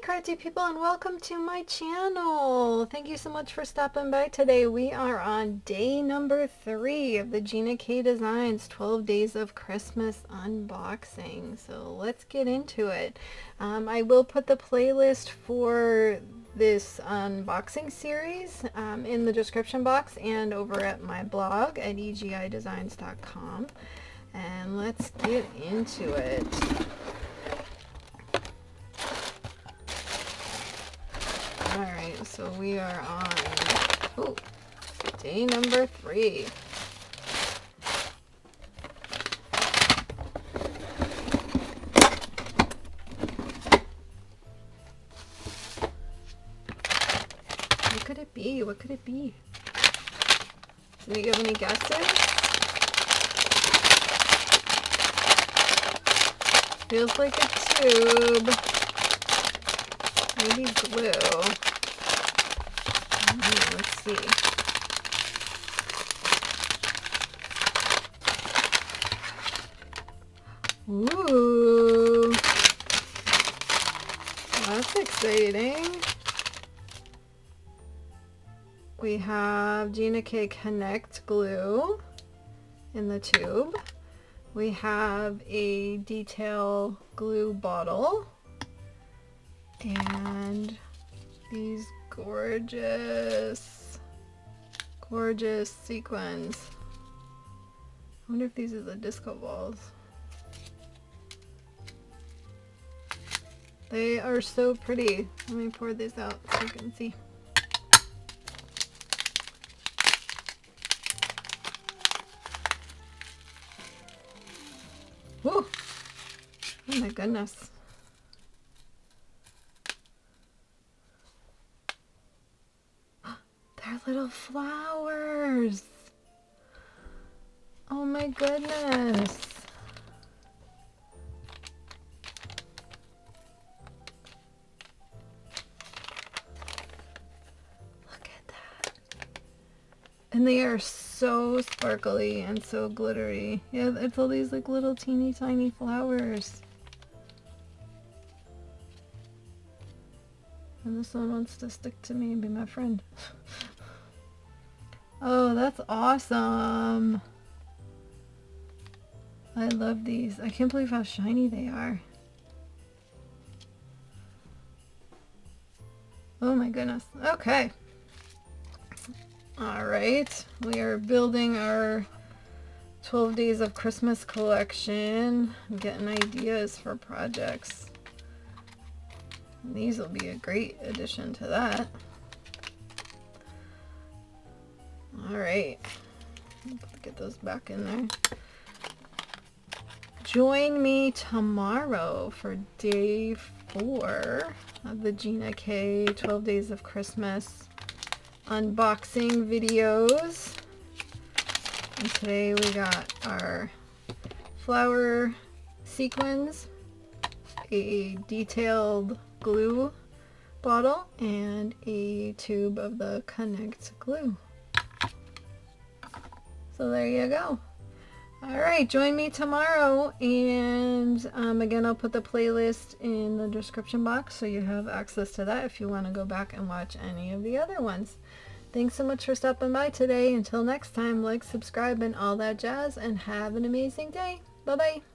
crafty people, and welcome to my channel. Thank you so much for stopping by today. We are on day number 3 of the Gina K Designs 12 Days of Christmas unboxing. So let's get into it. I will put the playlist for this unboxing series in the description box and over at my blog at egidesigns.com. And let's get into it. Alright, so we are on day number 3. What could it be? What could it be? Do you have any guesses? Feels like a tube. Maybe glue. Let's see. Ooh. That's exciting. We have Gina K Connect glue in the tube. We have a detail glue bottle. And these gorgeous sequins. I wonder if these are the disco balls. They are so pretty. Let me pour these out so you can see. Woo! Oh my goodness. They're little flowers. Oh my goodness. Look at that. And they are so sparkly and so glittery. Yeah, it's all these like little teeny tiny flowers. And this one wants to stick to me and be my friend. Oh, that's awesome. I love these. I can't believe how shiny they are. Oh my goodness. Okay. Alright. We are building our 12 Days of Christmas collection. I'm getting ideas for projects. And these will be a great addition to that. Alright, get those back in there. Join me tomorrow for day 4 of the Gina K 12 Days of Christmas unboxing videos. And today we got our flower sequins, a detailed glue bottle, and a tube of the Connect glue. So there you go. Alright, join me tomorrow, and again, I'll put the playlist in the description box so you have access to that if you want to go back and watch any of the other ones. Thanks so much for stopping by today. Until next time, like, subscribe, and all that jazz, and have an amazing day. Bye-bye.